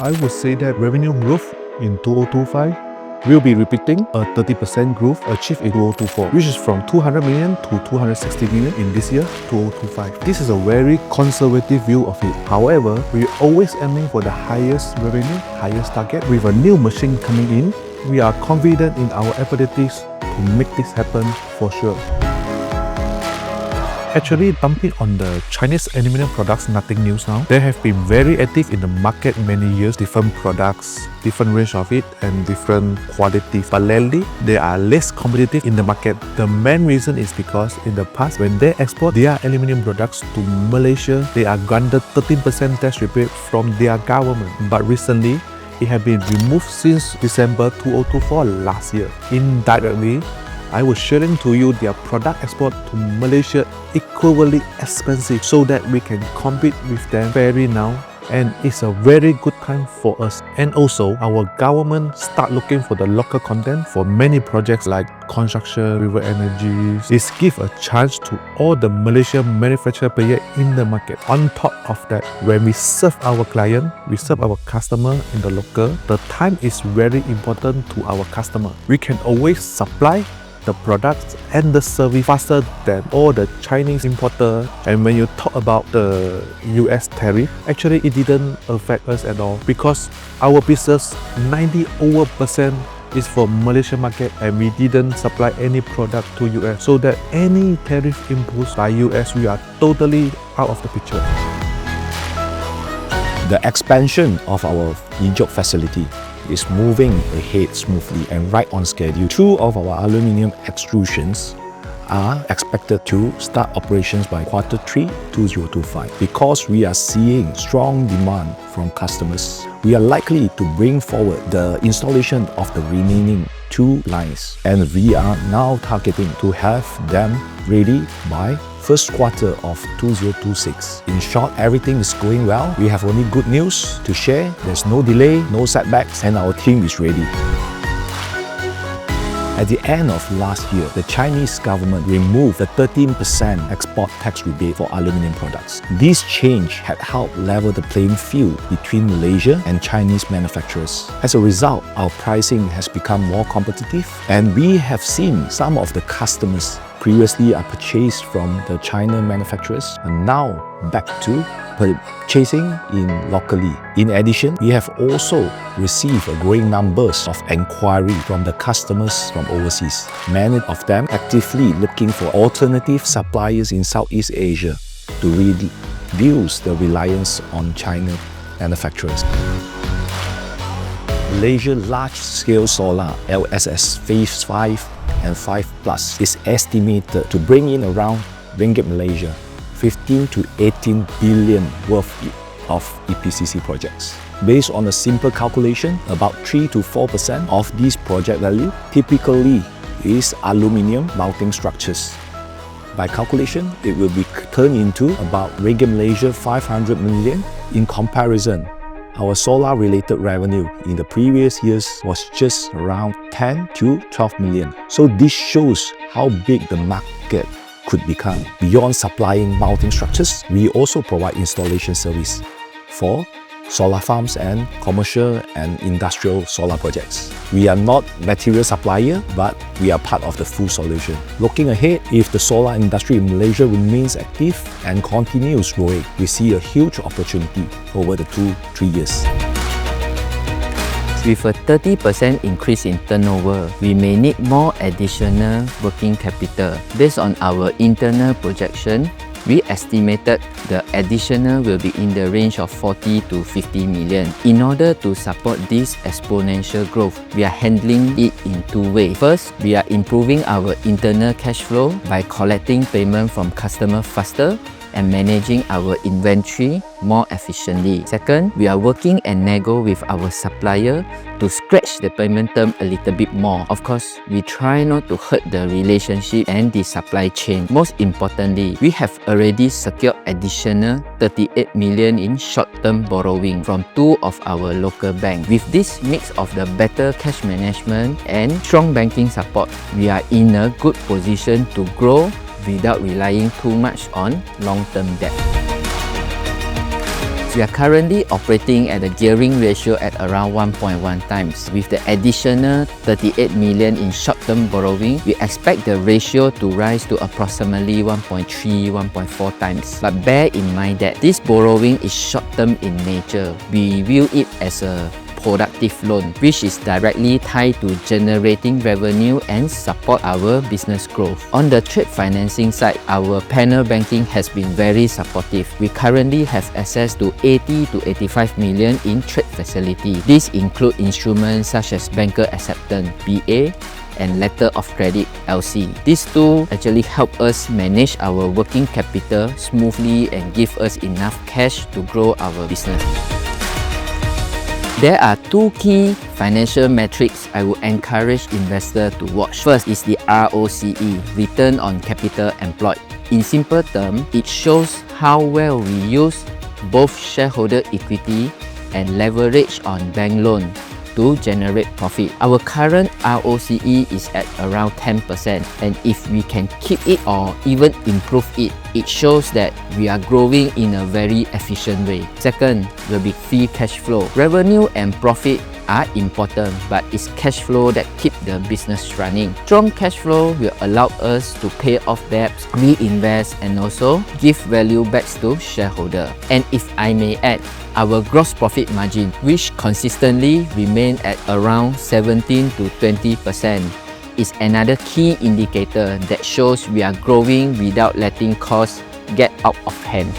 I would say that revenue growth in 2025 will be repeating a 30% growth achieved in 2024, which is from 200 million to 260 million in this year, 2025. This is a very conservative view of it. However, we are always aiming for the highest revenue, highest target. With a new machine coming in, we are confident in our abilities to make this happen for sure. Actually, dumping on the Chinese aluminium products, nothing new now. They have been very active in the market many years, different products, different range of it, and different qualities. But lately, they are less competitive in the market. The main reason is because in the past, when they export their aluminium products to Malaysia, they are granted 13% tax rebate from their government. But recently, it has been removed since December 2024 last year. Indirectly, I was sharing to you their product export to Malaysia equally expensive so that we can compete with them fairly now, and it's a very good time for us. And also, our government start looking for the local content for many projects like construction, renewable energy. This gives a chance to all the Malaysian manufacturer players in the market. On top of that, when we serve our client, we serve our customer in the local, the time is very important to our customer. We can always supply the products and the service faster than all the Chinese importer. And when you talk about the US tariff, actually it didn't affect us at all because our business 90% is for Malaysian market, and we didn't supply any product to US, so that any tariff imposed by US, we are totally out of the picture. The expansion of our Ijok facility is moving ahead smoothly and right on schedule. 2 of our aluminium extrusions are expected to start operations by Q3 2025. Because we are seeing strong demand from customers, we are likely to bring forward the installation of the remaining 2 lines, and we are now targeting to have them ready by first quarter of 2026. In short, everything is going well. We have only good news to share. There's no delay, no setbacks, and our team is ready. At the end of last year, the Chinese government removed the 13% export tax rebate for aluminium products. This change had helped level the playing field between Malaysia and Chinese manufacturers. As a result, our pricing has become more competitive, and we have seen some of the customers previously are purchased from the China manufacturers and now back to purchasing locally. In addition, we have also received a growing numbers of inquiry from the customers from overseas. Many of them actively looking for alternative suppliers in Southeast Asia to reduce the reliance on China manufacturers. Malaysia Large-Scale Solar LSS Phase 5 and 5 Plus is estimated to bring in around Ringgit Malaysia 15 to 18 billion worth of EPCC projects. Based on a simple calculation, about 3 to 4% of this project value typically is aluminium mounting structures. By calculation, it will be turned into about Ringgit Malaysia 500 million. In comparison, our solar-related revenue in the previous years was just around 10 to 12 million. So this shows how big the market could become. Beyond supplying mounting structures, we also provide installation service for solar farms and commercial and industrial solar projects. We are not material supplier, but we are part of the full solution. Looking ahead, if the solar industry in Malaysia remains active and continues growing, we see a huge opportunity over the 2-3 years. With a 30% increase in turnover, we may need more additional working capital. Based on our internal projection, we estimated the additional will be in the range of 40 to 50 million. In order to support this exponential growth, we are handling it in 2 ways. First, we are improving our internal cash flow by collecting payment from customers faster and managing our inventory more efficiently. Second, we are working and nego with our supplier to stretch the payment term a little bit more. Of course, we try not to hurt the relationship and the supply chain. Most importantly, we have already secured additional 38 million in short-term borrowing from 2 of our local banks. With this mix of the better cash management and strong banking support, we are in a good position to grow without relying too much on long-term debt. We are currently operating at a gearing ratio at around 1.1 times. With the additional 38 million in short-term borrowing, we expect the ratio to rise to approximately 1.3-1.4 times. But bear in mind that this borrowing is short-term in nature. We view it as a productive loan, which is directly tied to generating revenue and support our business growth. On the trade financing side, our panel banking has been very supportive. We currently have access to 80 to 85 million in trade facility. These include instruments such as banker acceptance (BA) and letter of credit (LC). These two actually help us manage our working capital smoothly and give us enough cash to grow our business. There are two key financial metrics I would encourage investors to watch. First is the ROCE, Return on Capital Employed. In simple terms, it shows how well we use both shareholder equity and leverage on bank loan to generate profit. Our current ROCE is at around 10%, and if we can keep it or even improve it, it shows that we are growing in a very efficient way. Second will be free cash flow. Revenue and profit are important, but it's cash flow that keep the business running. Strong cash flow will allow us to pay off debts, reinvest, and also give value back to shareholder. And if I may add, our gross profit margin, which consistently remain at around 17 to 20%, is another key indicator that shows we are growing without letting costs get out of hand.